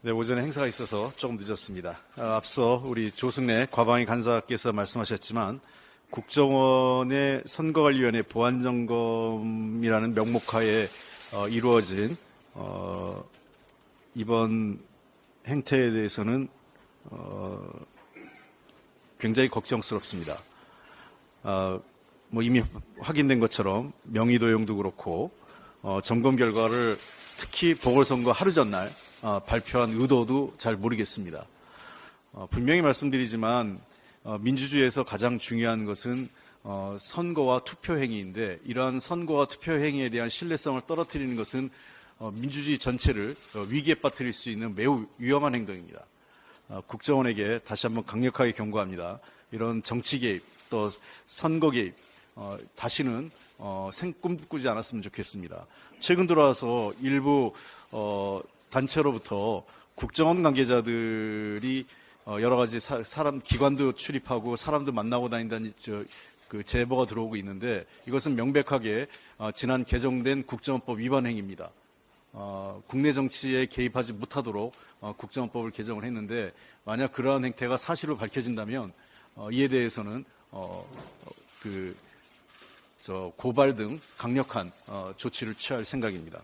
네, 오전에 행사가 있어서 조금 늦었습니다. 앞서 우리 조승래 과방위 간사께서 말씀하셨지만 국정원의 선거관리위원회 보안점검이라는 명목하에 이루어진 이번 행태에 대해서는 굉장히 걱정스럽습니다. 이미 확인된 것처럼 명의도용도 그렇고 점검 결과를 특히 보궐선거 하루 전날 발표한 의도도 잘 모르겠습니다. 분명히 말씀드리지만 민주주의에서 가장 중요한 것은 선거와 투표 행위인데 이러한 선거와 투표 행위에 대한 신뢰성을 떨어뜨리는 것은 민주주의 전체를 위기에 빠뜨릴 수 있는 매우 위험한 행동입니다. 국정원에게 다시 한번 강력하게 경고합니다. 이런 정치 개입 또 선거 개입 다시는 꿈꾸지 않았으면 좋겠습니다. 최근 들어와서 일부 단체로부터 국정원 관계자들이 여러 가지 기관도 출입하고 사람도 만나고 다닌다는 제보가 들어오고 있는데 이것은 명백하게 지난 개정된 국정원법 위반 행위입니다. 국내 정치에 개입하지 못하도록 국정원법을 개정을 했는데 만약 그러한 행태가 사실로 밝혀진다면 이에 대해서는 고발 등 강력한 조치를 취할 생각입니다.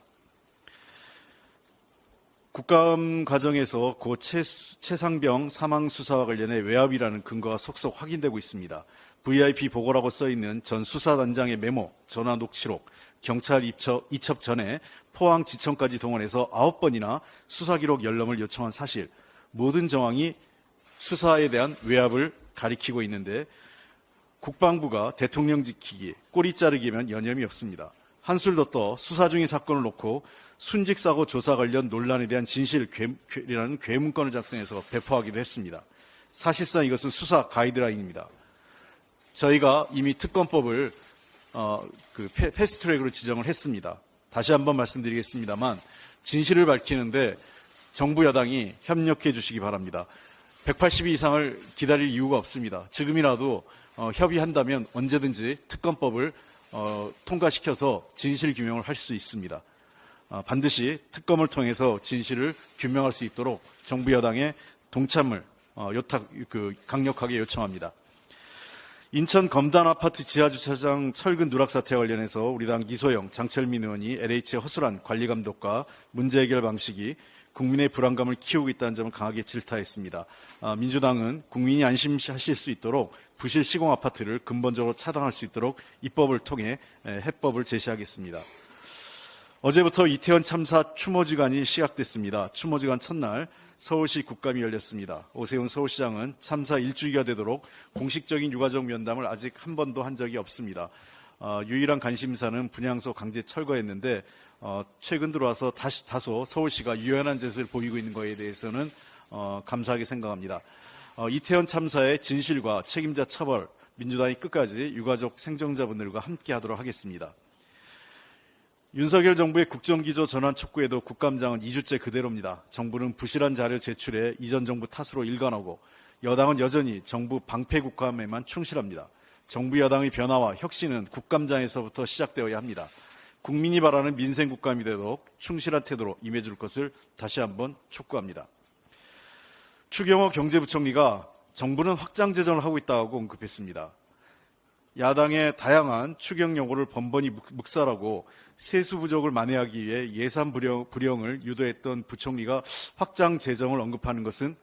국감 과정에서 고 최상병 사망 수사와 관련해 외압이라는 근거가 속속 확인되고 있습니다. VIP 보고라고 써있는 전 수사단장의 메모, 전화 녹취록, 경찰 이첩 전에 포항지청까지 동원해서 9번이나 수사기록 열람을 요청한 사실, 모든 정황이 수사에 대한 외압을 가리키고 있는데 국방부가 대통령 지키기, 꼬리 자르기면 여념이 없습니다. 한술 더 떠 수사 중인 사건을 놓고 순직사고 조사 관련 논란에 대한 진실이라는 괴문건을 작성해서 배포하기도 했습니다. 사실상 이것은 수사 가이드라인입니다. 저희가 이미 특검법을 패스트트랙으로 지정을 했습니다. 다시 한번 말씀드리겠습니다만 진실을 밝히는데 정부 여당이 협력해 주시기 바랍니다. 180일 이상을 기다릴 이유가 없습니다. 지금이라도 협의한다면 언제든지 특검법을 통과시켜서 진실 규명을 할 수 있습니다. 반드시 특검을 통해서 진실을 규명할 수 있도록 정부 여당의 동참을 강력하게 요청합니다. 인천 검단 아파트 지하주차장 철근 누락 사태 관련해서 우리 당 이소영, 장철민 의원이 LH의 허술한 관리감독과 문제 해결 방식이 국민의 불안감을 키우고 있다는 점을 강하게 질타했습니다. 민주당은 국민이 안심하실 수 있도록 부실 시공 아파트를 근본적으로 차단할 수 있도록 입법을 통해 해법을 제시하겠습니다. 어제부터 이태원 참사 추모지간이 시작됐습니다. 추모지간 첫날 서울시 국감이 열렸습니다. 오세훈 서울시장은 참사 일주기가 되도록 공식적인 유가족 면담을 아직 한 번도 한 적이 없습니다. 유일한 관심사는 분향소 강제 철거했는데 최근 들어와서 다소 서울시가 유연한 짓을 보이고 있는 것에 대해서는 감사하게 생각합니다. 이태원 참사의 진실과 책임자 처벌, 민주당이 끝까지 유가족 생존자분들과 함께하도록 하겠습니다. 윤석열 정부의 국정기조 전환 촉구에도 국감장은 2주째 그대로입니다. 정부는 부실한 자료 제출에 이전 정부 탓으로 일관하고 여당은 여전히 정부 방패 국감에만 충실합니다. 정부 여당의 변화와 혁신은 국감장에서부터 시작되어야 합니다. 국민이 바라는 민생 국감이 되도록 충실한 태도로 임해줄 것을 다시 한번 촉구합니다. 추경호 경제부총리가 정부는 확장 재정을 하고 있다고 언급했습니다. 야당의 다양한 추경 요구를 번번이 묵살하고 세수 부족을 만회하기 위해 예산 불형을 유도했던 부총리가 확장 재정을 언급하는 것은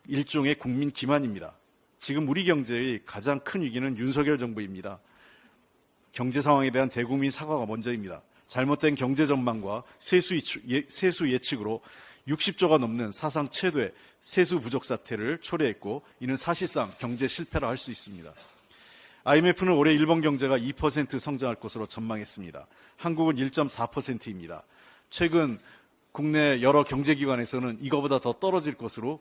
일종의 국민 기만입니다. 지금 우리 경제의 가장 큰 위기는 윤석열 정부입니다. 경제 상황에 대한 대국민 사과가 먼저입니다. 잘못된 경제 전망과 세수 예측으로 60조가 넘는 사상 최대의 세수 부족 사태를 초래했고 이는 사실상 경제 실패라 할 수 있습니다. IMF는 올해 일본 경제가 2% 성장할 것으로 전망했습니다. 한국은 1.4%입니다. 최근 국내 여러 경제기관에서는 이거보다 더 떨어질 것으로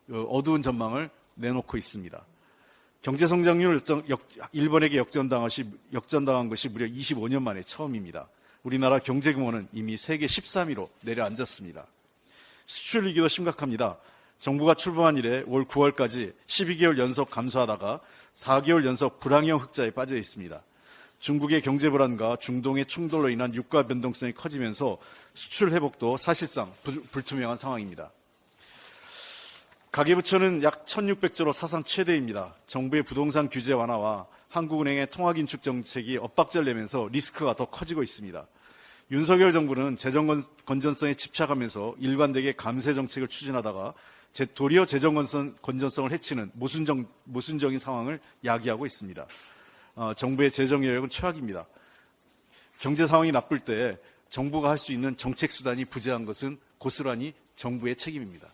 어두운 전망을 내놓고 있습니다. 경제 성장률 일본에게 역전당한 것이 무려 25년 만에 처음입니다. 우리나라 경제 규모는 이미 세계 13위로 내려앉았습니다. 수출 위기도 심각합니다. 정부가 출범한 이래 올 9월까지 12개월 연속 감소하다가 4개월 연속 불황형 흑자에 빠져 있습니다. 중국의 경제 불안과 중동의 충돌로 인한 유가 변동성이 커지면서 수출 회복도 사실상 불투명한 상황입니다. 가계부채는 약 1,600조로 사상 최대입니다. 정부의 부동산 규제 완화와 한국은행의 통화긴축 정책이 엇박자를 내면서 리스크가 더 커지고 있습니다. 윤석열 정부는 재정 건전성에 집착하면서 일관되게 감세 정책을 추진하다가 도리어 재정 건전성을 해치는 모순적인 상황을 야기하고 있습니다. 정부의 재정 여력은 최악입니다. 경제 상황이 나쁠 때 정부가 할 수 있는 정책 수단이 부재한 것은 고스란히 정부의 책임입니다.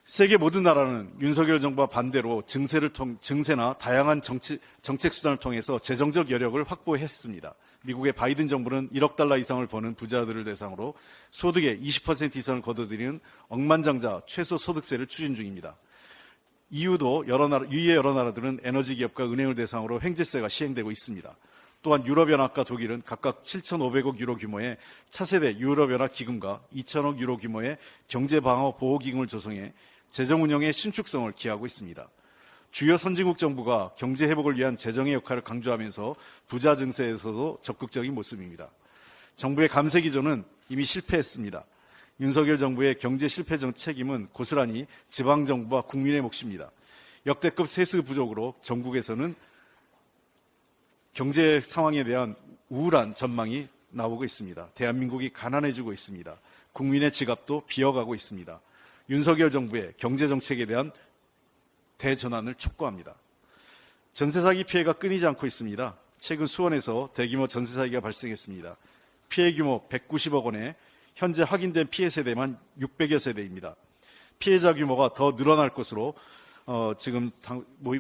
세계 모든 나라는 윤석열 정부와 반대로 증세나 다양한 정책 수단을 통해서 재정적 여력을 확보했습니다. 미국의 바이든 정부는 1억 달러 이상을 버는 부자들을 대상으로 소득의 20% 이상을 거둬들이는 억만장자 최소소득세를 추진 중입니다. EU의 여러 나라들은 에너지 기업과 은행을 대상으로 횡재세가 시행되고 있습니다. 또한 유럽연합과 독일은 각각 7,500억 유로 규모의 차세대 유럽연합 기금과 2,000억 유로 규모의 경제방어 보호기금을 조성해 재정 운영의 신축성을 기하고 있습니다. 주요 선진국 정부가 경제 회복을 위한 재정의 역할을 강조하면서 부자 증세에서도 적극적인 모습입니다. 정부의 감세 기조는 이미 실패했습니다. 윤석열 정부의 경제 실패 책임은 고스란히 지방정부와 국민의 몫입니다. 역대급 세수 부족으로 전국에서는 경제 상황에 대한 우울한 전망이 나오고 있습니다. 대한민국이 가난해지고 있습니다. 국민의 지갑도 비어가고 있습니다. 윤석열 정부의 경제정책에 대한 대전환을 촉구합니다. 전세사기 피해가 끊이지 않고 있습니다. 최근 수원에서 대규모 전세사기가 발생했습니다. 피해 규모 190억 원에 현재 확인된 피해 세대만 600여 세대입니다. 피해자 규모가 더 늘어날 것으로 지금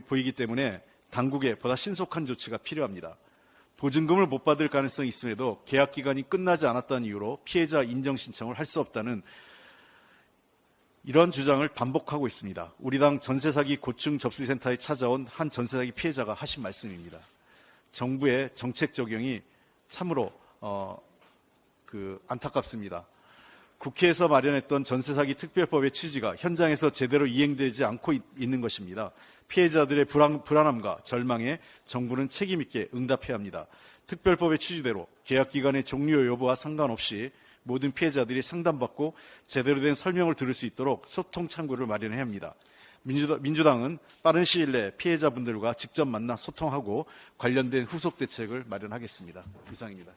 보이기 때문에 당국의 보다 신속한 조치가 필요합니다. 보증금을 못 받을 가능성이 있음에도 계약 기간이 끝나지 않았다는 이유로 피해자 인정 신청을 할 수 없다는 이런 주장을 반복하고 있습니다. 우리 당 전세사기 고충 접수센터에 찾아온 한 전세사기 피해자가 하신 말씀입니다. 정부의 정책 적용이 참으로 안타깝습니다. 국회에서 마련했던 전세사기 특별법의 취지가 현장에서 제대로 이행되지 않고 있는 것입니다. 피해자들의 불안함과 절망에 정부는 책임 있게 응답해야 합니다. 특별법의 취지대로 계약기간의 종료 여부와 상관없이 모든 피해자들이 상담받고 제대로 된 설명을 들을 수 있도록 소통 창구를 마련해야 합니다. 민주당은 빠른 시일 내에 피해자분들과 직접 만나 소통하고 관련된 후속 대책을 마련하겠습니다. 이상입니다.